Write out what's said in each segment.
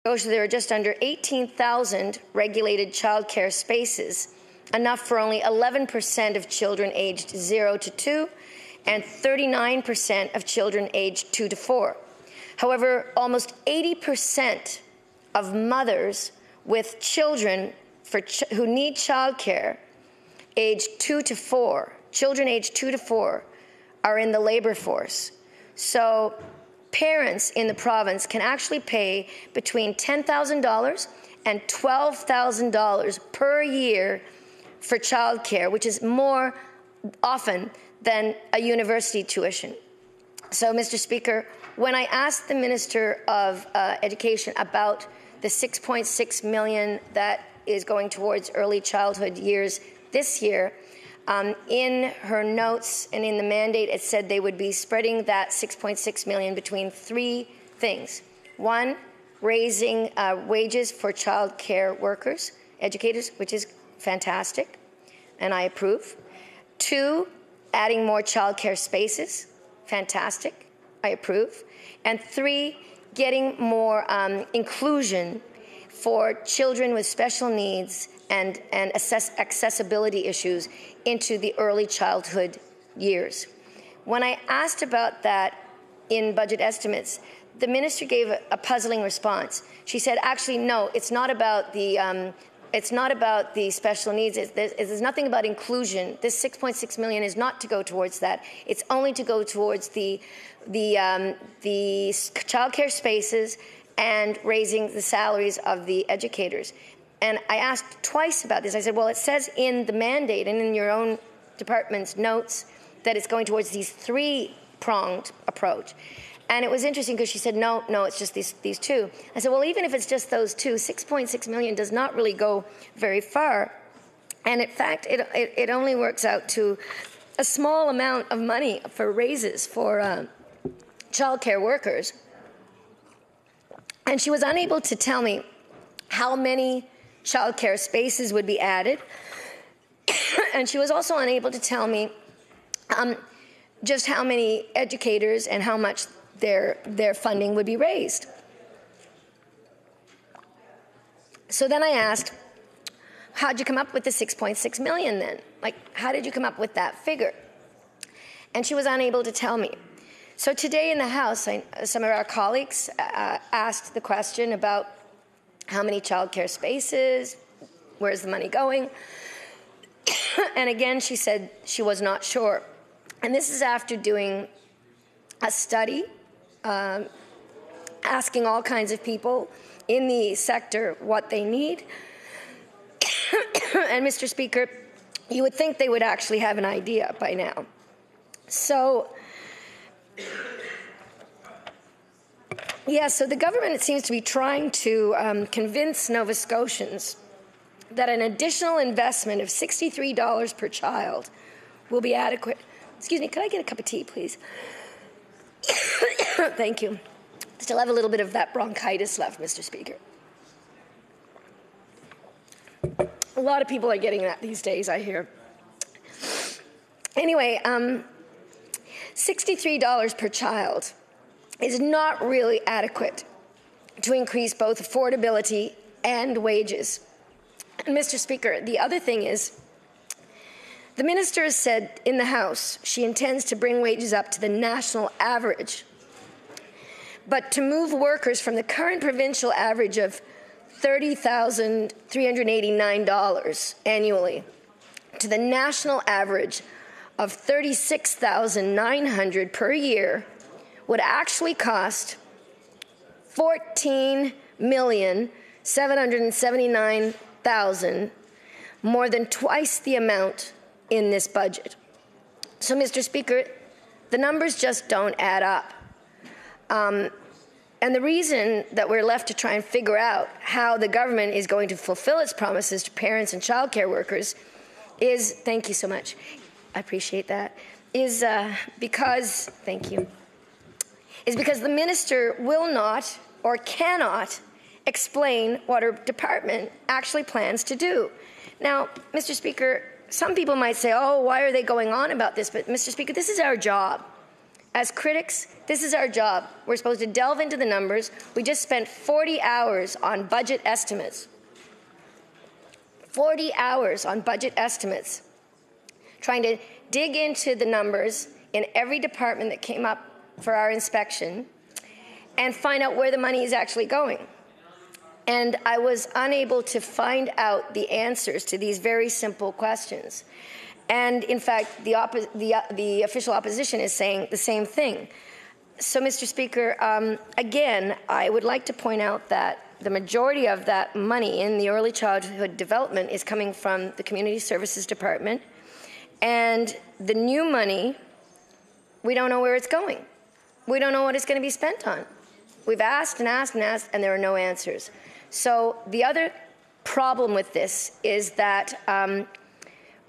Scotia, there are just under 18,000 regulated childcare spaces, enough for only 11% of children aged 0 to 2 and 39% of children aged 2 to 4. However, almost 80% of mothers with children who need childcare aged 2 to 4, children aged 2 to 4, are in the labour force. So parents in the province can actually pay between $10,000 and $12,000 per year for childcare, which is more often than a university tuition. So, Mr. Speaker, when I asked the Minister of Education about the $6.6 million that is going towards early childhood years this year, in her notes and in the mandate, it said they would be spreading that $6.6 million between three things. One, raising wages for child care workers, educators, which is fantastic, and I approve. Two, adding more child care spaces, fantastic, I approve. And three, getting more inclusion for children with special needs and accessibility issues into the early childhood years. When I asked about that in budget estimates, the minister gave a puzzling response. She said, actually, no, it's not about the special needs. There's nothing about inclusion. This $6.6 million is not to go towards that. It's only to go towards the childcare spaces and raising the salaries of the educators. And I asked twice about this. I said, well, it says in the mandate and in your own department's notes that it's going towards these three-pronged approach. And it was interesting because she said, no, it's just these two. I said, well, even if it's just those two, $6.6 million does not really go very far. And in fact, it only works out to a small amount of money for raises for childcare workers. And she was unable to tell me how many childcare spaces would be added. And she was also unable to tell me just how many educators and how much their funding would be raised. So then I asked, how'd you come up with the $6.6 million then? Like, how did you come up with that figure? And she was unable to tell me. So today in the House, some of our colleagues asked the question about how many childcare spaces, where's the money going? And again, she said she was not sure. And this is after doing a study, asking all kinds of people in the sector what they need. And, Mr. Speaker, you would think they would actually have an idea by now. So, so the government, it seems to be trying to convince Nova Scotians that an additional investment of $63 per child will be adequate. Excuse me, could I get a cup of tea, please? Thank you. Still have a little bit of that bronchitis left, Mr. Speaker. A lot of people are getting that these days, I hear. Anyway, $63 per child is not really adequate to increase both affordability and wages. And, Mr. Speaker, the other thing is, the minister has said in the House she intends to bring wages up to the national average, but to move workers from the current provincial average of $30,389 annually to the national average of $36,900 per year would actually cost $14,779,000, more than twice the amount in this budget. So, Mr. Speaker, the numbers just don't add up. And the reason that we're left to try and figure out how the government is going to fulfill its promises to parents and childcare workers is, thank you so much, I appreciate that, is because the minister will not or cannot explain what her department actually plans to do. Now, Mr. Speaker, some people might say, oh, why are they going on about this? But, Mr. Speaker, this is our job As critics, this is our job. We're supposed to delve into the numbers. We just spent 40 hours on budget estimates. 40 hours on budget estimates, trying to dig into the numbers in every department that came up for our inspection and find out where the money is actually going. And I was unable to find out the answers to these very simple questions. And in fact, the official opposition is saying the same thing. So, Mr. Speaker, again, I would like to point out that the majority of that money in the early childhood development is coming from the Community Services Department. And the new money, we don't know where it's going. We don't know what it's going to be spent on. We've asked and asked and asked, and there are no answers. So the other problem with this is that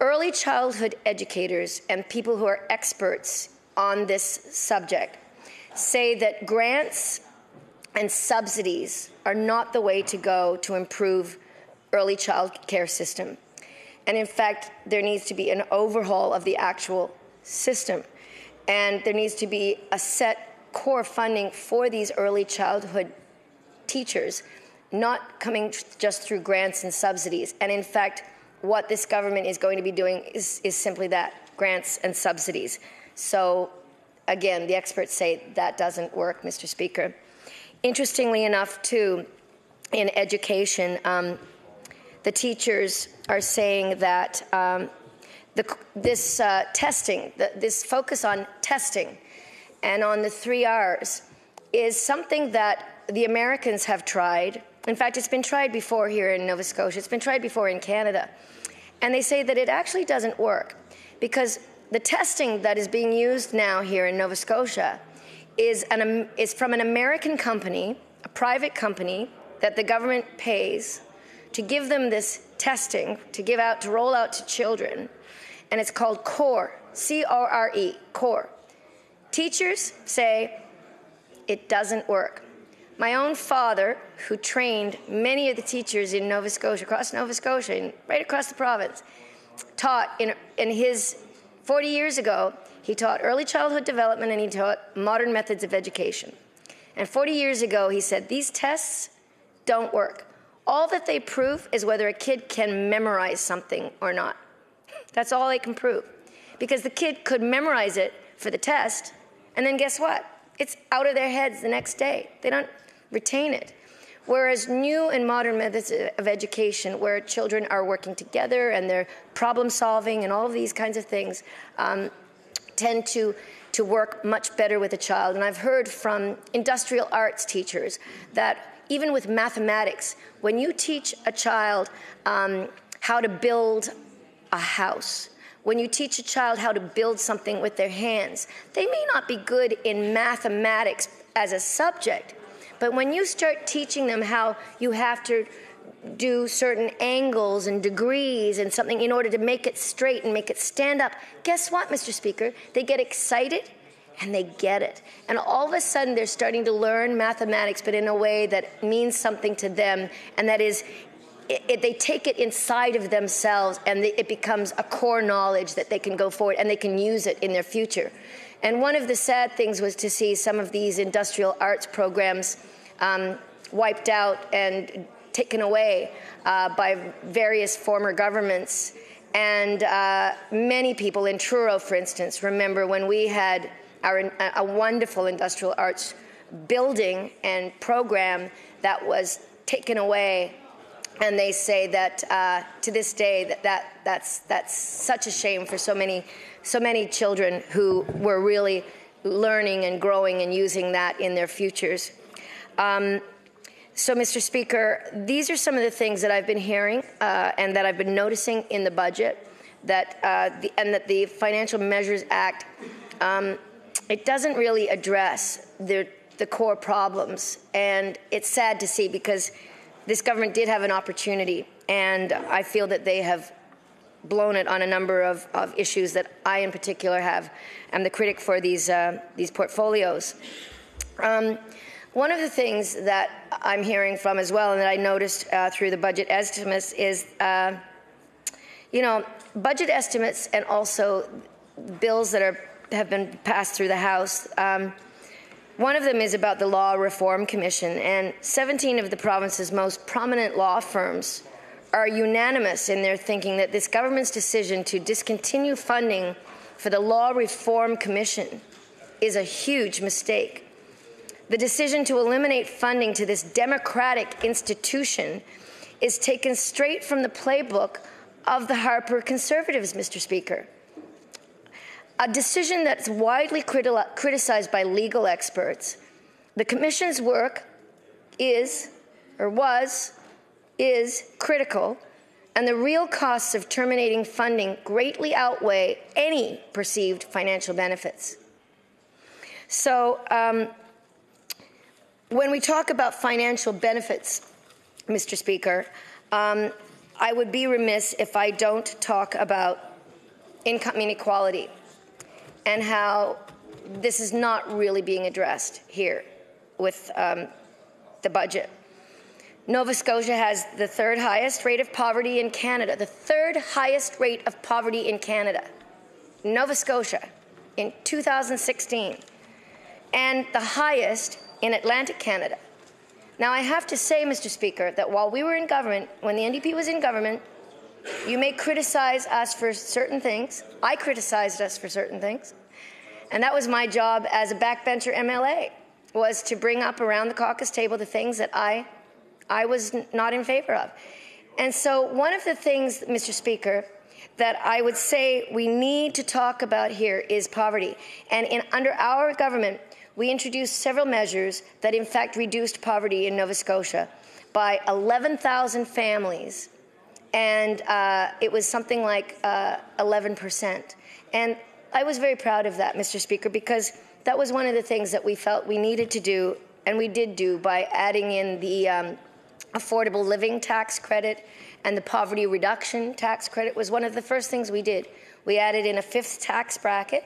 early childhood educators and people who are experts on this subject say that grants and subsidies are not the way to go to improve early child care system. And in fact, there needs to be an overhaul of the actual system. And there needs to be a set core funding for these early childhood teachers, not coming just through grants and subsidies. And in fact, what this government is going to be doing is simply that, grants and subsidies. So again, the experts say that doesn't work, Mr. Speaker. Interestingly enough, too, in education, the teachers are saying that this testing, this focus on testing and on the 3 Rs is something that the Americans have tried. In fact, it's been tried before here in Nova Scotia. It's been tried before in Canada. And they say that it actually doesn't work because the testing that is being used now here in Nova Scotia is from an American company, a private company that the government pays to give them this testing to roll out to children. And it's called CORE, C-O-R-E, CORE. Teachers say it doesn't work. My own father, who trained many of the teachers in Nova Scotia, across Nova Scotia, and right across the province, taught in his 40 years ago, he taught early childhood development and he taught modern methods of education. And 40 years ago, he said, these tests don't work. All that they prove is whether a kid can memorize something or not. That's all they can prove. Because the kid could memorize it for the test, and then guess what? It's out of their heads the next day. They don't retain it. Whereas new and modern methods of education, where children are working together and they're problem solving and all of these kinds of things, tend to work much better with a child. And I've heard from industrial arts teachers that even with mathematics, when you teach a child how to build a house, when you teach a child how to build something with their hands, they may not be good in mathematics as a subject, but when you start teaching them how you have to do certain angles and degrees and something in order to make it straight and make it stand up, guess what, Mr. Speaker? They get excited and they get it. And all of a sudden they're starting to learn mathematics, but in a way that means something to them, and that is, they take it inside of themselves and it becomes a core knowledge that they can go forward and they can use it in their future. And one of the sad things was to see some of these industrial arts programs wiped out and taken away by various former governments. And many people in Truro, for instance, remember when we had a wonderful industrial arts building and program that was taken away. And they say that to this day that's such a shame for so many children who were really learning and growing and using that in their futures. So, Mr. Speaker, these are some of the things that I've been hearing and that I've been noticing in the budget, that the Financial Measures Act, it doesn't really address the core problems. And it's sad to see, because this government did have an opportunity, and I feel that they have blown it on a number of issues that I, in particular, am the critic for these portfolios. One of the things that I'm hearing from as well, and that I noticed through the budget estimates, is, budget estimates and also bills that are have been passed through the House. One of them is about the Law Reform Commission, and 17 of the province's most prominent law firms are unanimous in their thinking that this government's decision to discontinue funding for the Law Reform Commission is a huge mistake. The decision to eliminate funding to this democratic institution is taken straight from the playbook of the Harbour Conservatives, Mr. Speaker. A decision that's widely criticized by legal experts. The Commission's work is critical, and the real costs of terminating funding greatly outweigh any perceived financial benefits. So when we talk about financial benefits, Mr. Speaker, I would be remiss if I don't talk about income inequality and how this is not really being addressed here with the budget. Nova Scotia has the third highest rate of poverty in Canada, the third highest rate of poverty in Canada, Nova Scotia, in 2016, and the highest in Atlantic Canada. Now, I have to say, Mr. Speaker, that while we were in government, when the NDP was in government, you may criticize us for certain things. I criticized us for certain things. And that was my job as a backbencher MLA, was to bring up around the caucus table the things that I was not in favor of. And so one of the things, Mr. Speaker, that I would say we need to talk about here is poverty. And under our government, we introduced several measures that in fact reduced poverty in Nova Scotia by 11,000 families. And it was something like 11%. And I was very proud of that, Mr. Speaker, because that was one of the things that we felt we needed to do, and we did do, by adding in the affordable living tax credit and the poverty reduction tax credit was one of the first things we did. We added in a fifth tax bracket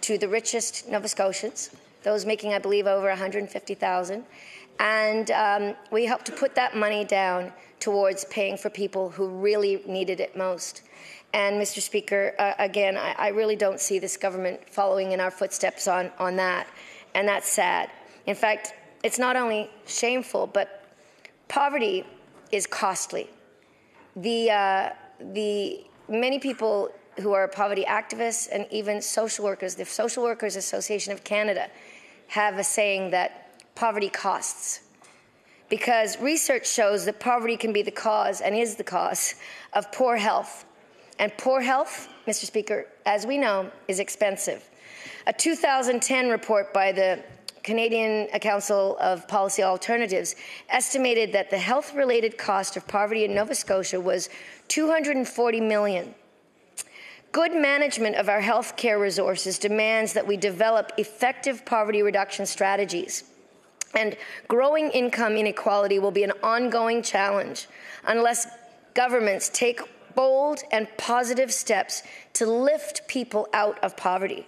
to the richest Nova Scotians, those making, I believe, over $150,000. And we helped to put that money down towards paying for people who really needed it most. And, Mr. Speaker, again, I really don't see this government following in our footsteps on that, and that's sad. In fact, it's not only shameful, but poverty is costly. The many people who are poverty activists and even social workers, the Social Workers Association of Canada, have a saying that poverty costs. Because research shows that poverty can be the cause, and is the cause, of poor health. And poor health, Mr. Speaker, as we know, is expensive. A 2010 report by the Canadian Council of Policy Alternatives estimated that the health-related cost of poverty in Nova Scotia was $240 million. Good management of our health care resources demands that we develop effective poverty reduction strategies. And growing income inequality will be an ongoing challenge unless governments take bold and positive steps to lift people out of poverty.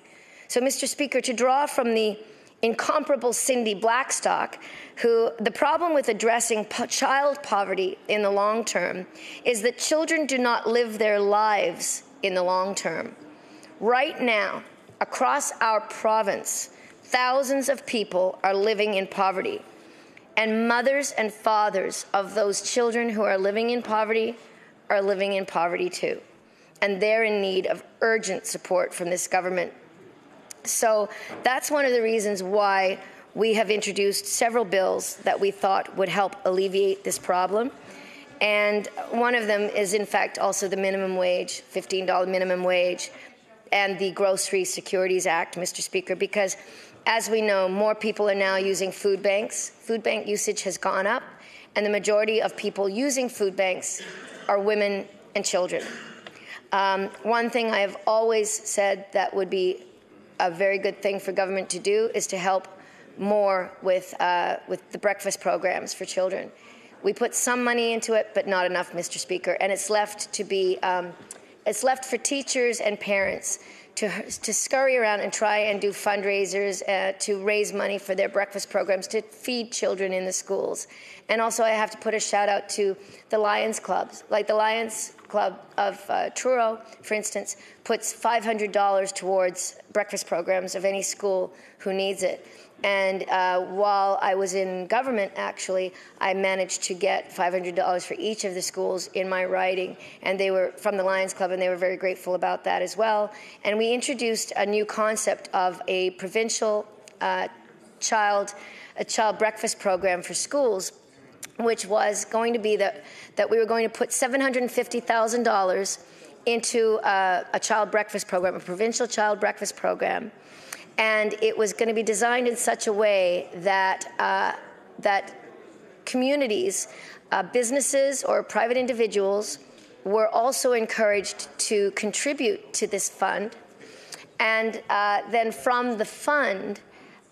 So, Mr. Speaker, to draw from the incomparable Cindy Blackstock, who the problem with addressing child poverty in the long term is that children do not live their lives in the long term. Right now, across our province, thousands of people are living in poverty, and mothers and fathers of those children who are living in poverty are living in poverty too, and they're in need of urgent support from this government. So that's one of the reasons why we have introduced several bills that we thought would help alleviate this problem. And one of them is, in fact, also the minimum wage, $15 minimum wage, and the Grocery Securities Act, Mr. Speaker, because as we know, more people are now using food banks. Food bank usage has gone up, and the majority of people using food banks are women and children. One thing I have always said that would be a very good thing for government to do is to help more with the breakfast programs for children. We put some money into it, but not enough, Mr. Speaker, and it's left to be it's left for teachers and parents to scurry around and try and do fundraisers to raise money for their breakfast programs to feed children in the schools. And also I have to put a shout out to the Lions clubs, like the Lions Club of Truro, for instance, puts $500 towards breakfast programs of any school who needs it. And while I was in government, actually, I managed to get $500 for each of the schools in my riding. And they were from the Lions Club, and they were very grateful about that as well. And we introduced a new concept of a provincial child breakfast program for schools, which was going to be that we were going to put $750,000 into a child breakfast program, a provincial child breakfast program. And it was going to be designed in such a way that that communities, businesses or private individuals were also encouraged to contribute to this fund. And then from the fund,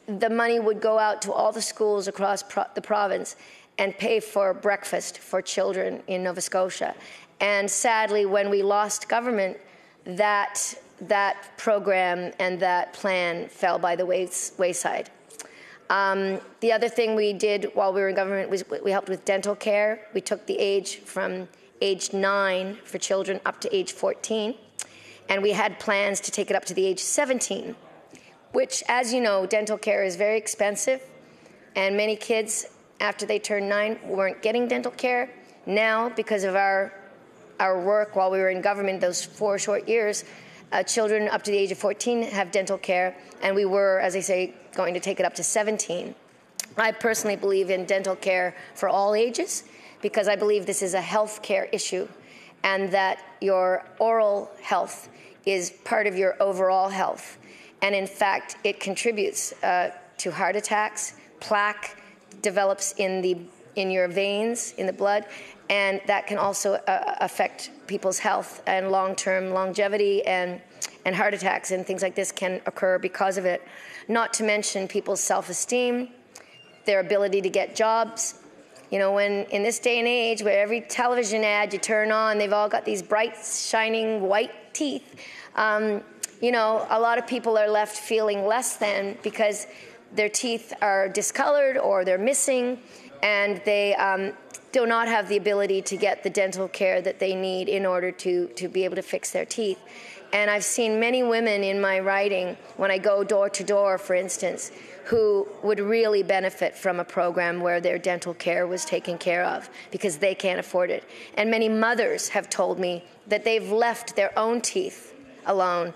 the money would go out to all the schools across the province and pay for breakfast for children in Nova Scotia. And sadly, when we lost government, that program and that plan fell by the wayside. The other thing we did while we were in government was we helped with dental care. We took the age from age 9 for children up to age 14, and we had plans to take it up to the age 17, which, as you know, dental care is very expensive, and many kids, after they turned 9, weren't getting dental care. Now, because of our work while we were in government, those 4 short years, children up to the age of 14 have dental care, and we were, as I say, going to take it up to 17. I personally believe in dental care for all ages because I believe this is a health care issue and that your oral health is part of your overall health. And in fact, it contributes to heart attacks. Plaque develops in your veins, in the blood, and that can also affect people's health, and long-term longevity and heart attacks and things like this can occur because of it. Not to mention people's self-esteem, their ability to get jobs. You know, when in this day and age where every television ad you turn on, they've all got these bright, shining white teeth, you know, a lot of people are left feeling less than because their teeth are discolored or they're missing, and they do not have the ability to get the dental care that they need in order to be able to fix their teeth. And I've seen many women in my riding, when I go door to door, for instance, who would really benefit from a program where their dental care was taken care of because they can't afford it. And many mothers have told me that they've left their own teeth alone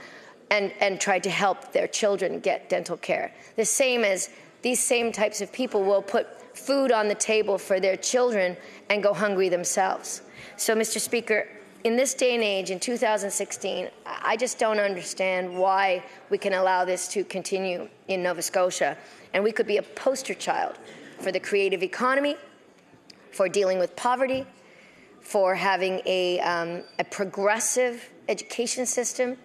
and tried to help their children get dental care. The same as these same types of people will put food on the table for their children and go hungry themselves. So, Mr. Speaker, in this day and age, in 2016, I just don't understand why we can allow this to continue in Nova Scotia. And we could be a poster child for the creative economy, for dealing with poverty, for having a progressive education system,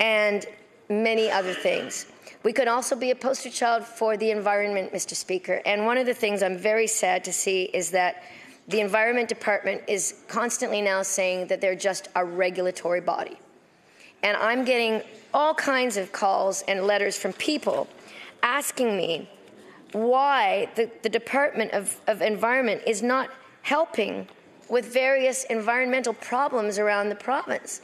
and many other things. We could also be a poster child for the environment, Mr. Speaker. And one of the things I'm very sad to see is that the Environment Department is constantly now saying that they're just a regulatory body. And I'm getting all kinds of calls and letters from people asking me why the Department of Environment is not helping with various environmental problems around the province.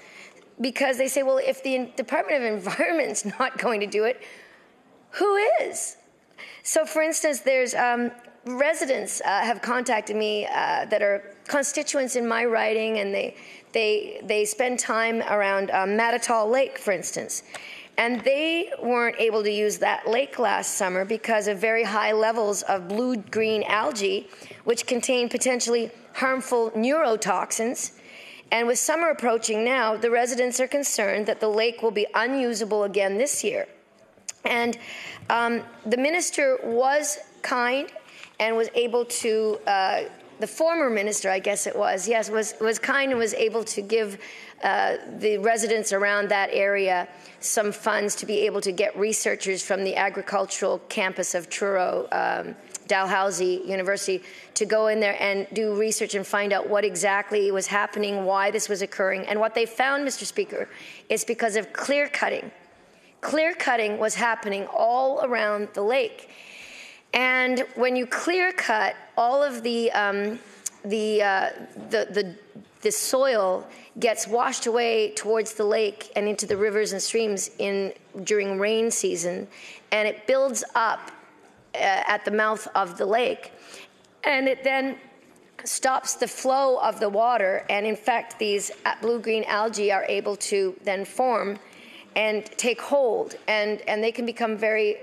Because they say, well, if the Department of Environment's not going to do it, who is? So, for instance, there's residents have contacted me that are constituents in my riding, and they spend time around Matatall Lake, for instance. And they weren't able to use that lake last summer because of very high levels of blue-green algae, which contain potentially harmful neurotoxins. And with summer approaching now, the residents are concerned that the lake will be unusable again this year. And the minister was kind and was able to, the former minister, I guess it was, yes, was kind and was able to give the residents around that area some funds to be able to get researchers from the agricultural campus of Truro, Dalhousie University, to go in there and do research and find out what exactly was happening, why this was occurring. And what they found, Mr. Speaker, is because of clear cutting. Clear cutting was happening all around the lake. And when you clear cut, all of the the soil gets washed away towards the lake and into the rivers and streams during rain season, and it builds up at the mouth of the lake, and it then stops the flow of the water, and in fact these blue-green algae are able to then form and take hold, and they can become very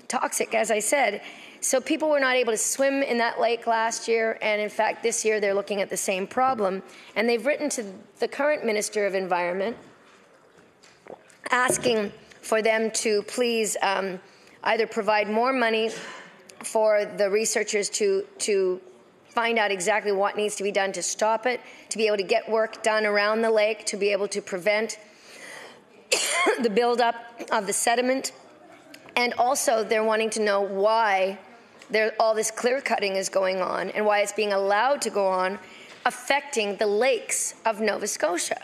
toxic, as I said. So people were not able to swim in that lake last year, and in fact this year they're looking at the same problem. And they've written to the current Minister of Environment asking for them to please either provide more money for the researchers to find out exactly what needs to be done to stop it, to be able to get work done around the lake, to be able to prevent the buildup of the sediment. And also they're wanting to know why all this clear cutting is going on and why it's being allowed to go on, affecting the lakes of Nova Scotia.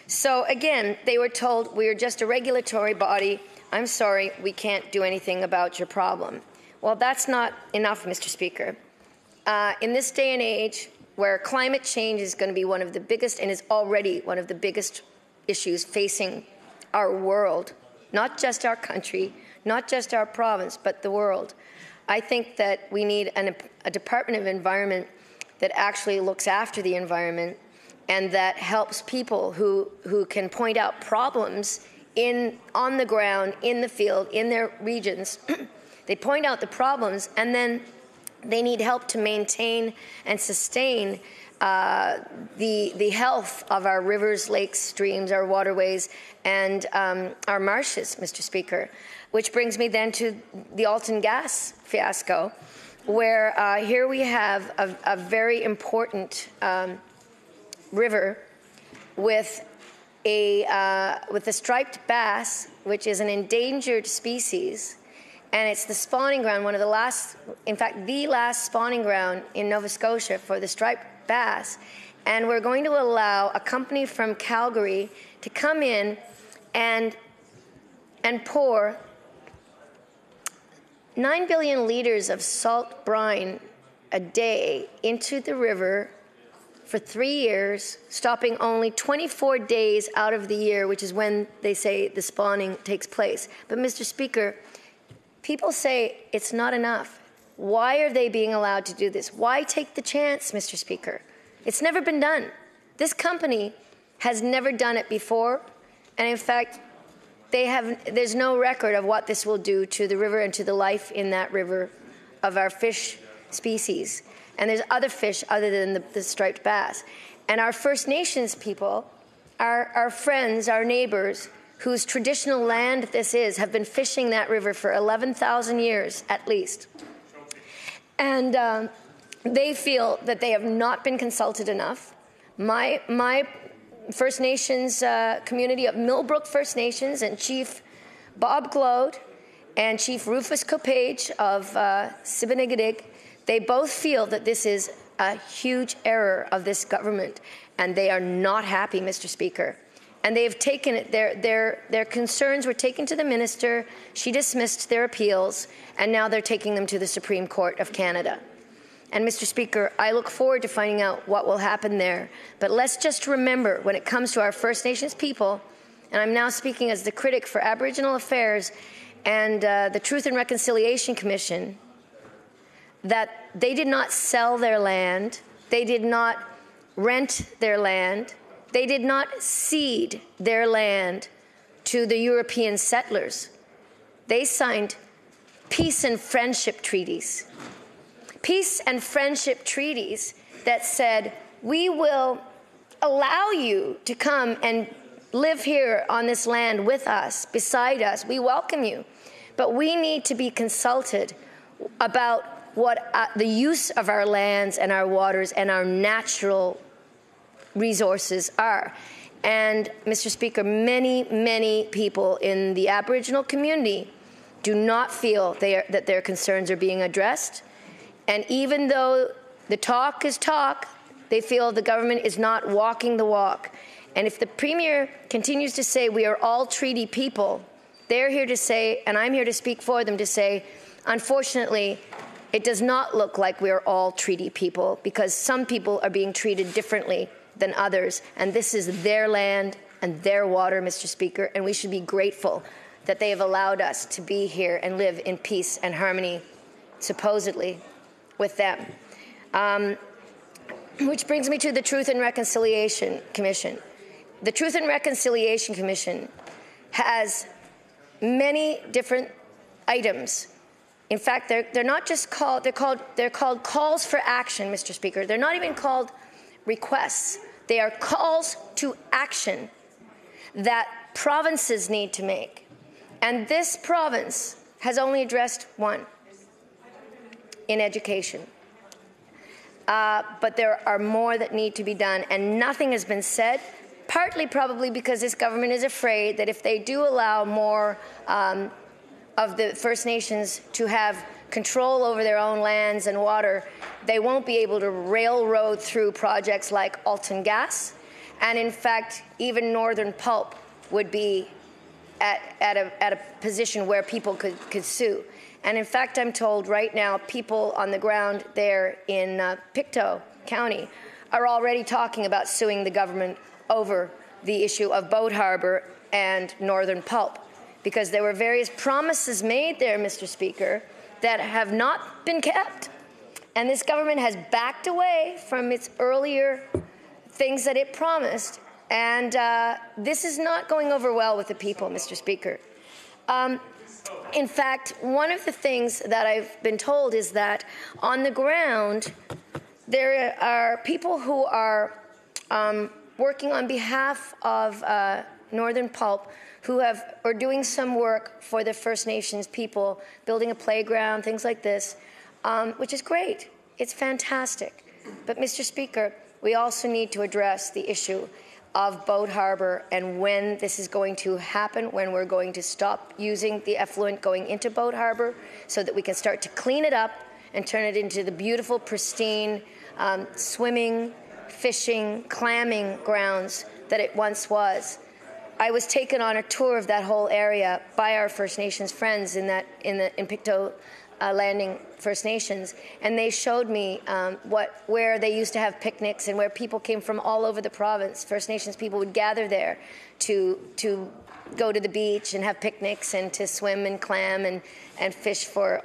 So again, they were told, we are just a regulatory body. I'm sorry, we can't do anything about your problem. Well, that's not enough, Mr. Speaker. In this day and age, where climate change is going to be one of the biggest, and is already one of the biggest issues facing our world, not just our country, not just our province, but the world, I think that we need a Department of Environment that actually looks after the environment and that helps people who can point out problems on the ground, in the field, in their regions. They point out the problems, and then they need help to maintain and sustain the health of our rivers, lakes, streams, our waterways, and our marshes, Mr. Speaker. Which brings me then to the Alton gas fiasco, where here we have a very important river with the striped bass, which is an endangered species, and it's the spawning ground, one of the last, in fact, the last spawning ground in Nova Scotia for the striped bass. And we're going to allow a company from Calgary to come in and pour 9 billion liters of salt brine a day into the river for 3 years, stopping only 24 days out of the year, which is when they say the spawning takes place. But, Mr. Speaker, people say it's not enough. Why are they being allowed to do this? Why take the chance, Mr. Speaker? It's never been done. This company has never done it before, and in fact, there's no record of what this will do to the river and to the life in that river of our fish species. And there's other fish other than the striped bass. And our First Nations people, our friends, our neighbors, whose traditional land this is, have been fishing that river for 11,000 years at least. And they feel that they have not been consulted enough. My First Nations community of Millbrook First Nations and Chief Bob Glode and Chief Rufus Copage of Sibinigadig, they both feel that this is a huge error of this government, and they are not happy, Mr. Speaker. And they have taken it, their concerns were taken to the minister, she dismissed their appeals, and now they're taking them to the Supreme Court of Canada. And, Mr. Speaker, I look forward to finding out what will happen there. But let's just remember, when it comes to our First Nations people, and I'm now speaking as the critic for Aboriginal Affairs and the Truth and Reconciliation Commission, that they did not sell their land, they did not rent their land, they did not cede their land to the European settlers. They signed peace and friendship treaties. Peace and friendship treaties that said, we will allow you to come and live here on this land with us, beside us. We welcome you. But we need to be consulted about what the use of our lands and our waters and our natural resources are. And, Mr. Speaker, many, many people in the Aboriginal community do not feel that their concerns are being addressed. And even though the talk is talk, they feel the government is not walking the walk. And if the Premier continues to say we are all treaty people, they're here to say, and I'm here to speak for them, to say, unfortunately, it does not look like we're all treaty people, because some people are being treated differently than others, and this is their land and their water, Mr. Speaker, and we should be grateful that they have allowed us to be here and live in peace and harmony, supposedly, with them. Which brings me to the Truth and Reconciliation Commission. The Truth and Reconciliation Commission has many different items. In fact, they're not just called, they're called calls for action, Mr. Speaker. They're not even called requests. They are calls to action that provinces need to make. And this province has only addressed one, in education. But there are more that need to be done, and nothing has been said, partly probably because this government is afraid that if they do allow more of the First Nations to have control over their own lands and water, they won't be able to railroad through projects like Alton Gas. And in fact, even Northern Pulp would be at a position where people could sue. And in fact, I'm told right now, people on the ground there in Pictou County are already talking about suing the government over the issue of Boat Harbour and Northern Pulp, because there were various promises made there, Mr. Speaker, that have not been kept. And this government has backed away from its earlier things that it promised. And this is not going over well with the people, Mr. Speaker. In fact, one of the things that I've been told is that on the ground, there are people who are working on behalf of Northern Pulp who are doing some work for the First Nations people, building a playground, things like this, which is great. It's fantastic. But, Mr. Speaker, we also need to address the issue of Boat Harbour and when this is going to happen, when we're going to stop using the effluent going into Boat Harbour so that we can start to clean it up and turn it into the beautiful, pristine swimming, fishing, clamming grounds that it once was. I was taken on a tour of that whole area by our First Nations friends in Pictou Landing First Nations, and they showed me where they used to have picnics and where people came from all over the province. First Nations people would gather there to go to the beach and have picnics and to swim and clam and fish for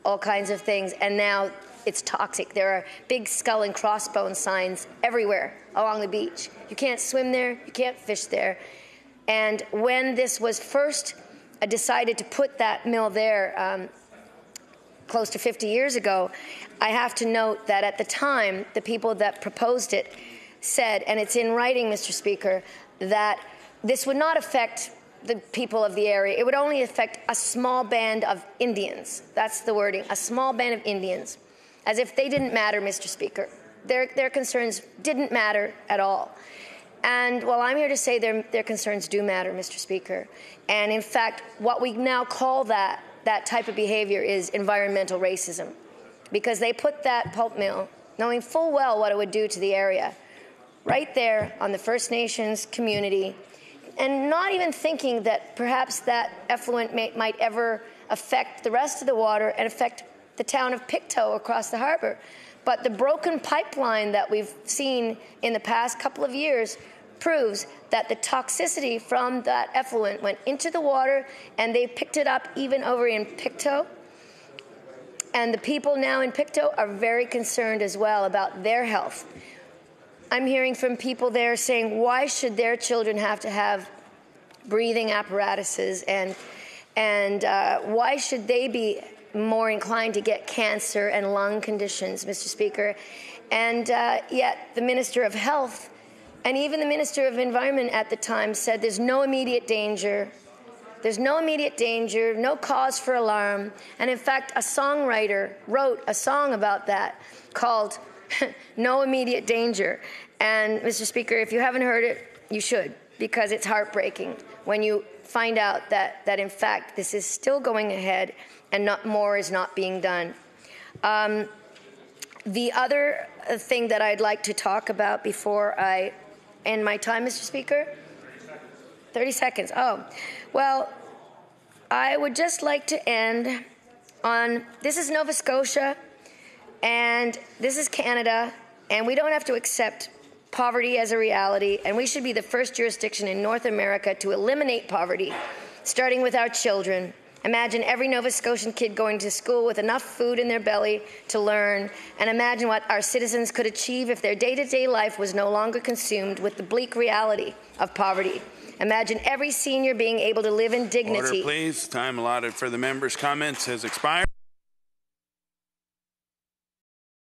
all kinds of things. And now it's toxic. There are big skull and crossbones signs everywhere along the beach. You can't swim there, you can't fish there. And when this was first decided to put that mill there close to 50 years ago, I have to note that at the time, the people that proposed it said, and it's in writing, Mr. Speaker, that this would not affect the people of the area. It would only affect a small band of Indians. That's the wording, a small band of Indians. As if they didn't matter, Mr. Speaker. Their concerns didn't matter at all. And well, I'm here to say their concerns do matter, Mr. Speaker. And in fact, what we now call that type of behavior is environmental racism, because they put that pulp mill, knowing full well what it would do to the area, right there on the First Nations community, and not even thinking that perhaps that effluent might ever affect the rest of the water and affect the town of Pictou across the harbour. But the broken pipeline that we've seen in the past couple of years proves that the toxicity from that effluent went into the water, and they picked it up even over in Pictou. And the people now in Pictou are very concerned as well about their health. I'm hearing from people there saying, why should their children have to have breathing apparatuses, and why should they be more inclined to get cancer and lung conditions, Mr. Speaker? And yet the Minister of Health and even the Minister of Environment at the time said there's no immediate danger. There's no immediate danger, no cause for alarm. And in fact, a songwriter wrote a song about that called No Immediate Danger. And Mr. Speaker, if you haven't heard it, you should, because it's heartbreaking when you find out that in fact this is still going ahead and not more is not being done. The other thing that I'd like to talk about before I end my time, Mr. Speaker? 30 seconds. Oh, well, I would just like to end This is Nova Scotia, and this is Canada, and we don't have to accept poverty as a reality, and we should be the first jurisdiction in North America to eliminate poverty, starting with our children. Imagine every Nova Scotian kid going to school with enough food in their belly to learn, and imagine what our citizens could achieve if their day-to-day life was no longer consumed with the bleak reality of poverty. Imagine every senior being able to live in dignity. Order, please. Time allotted for the members' comments has expired.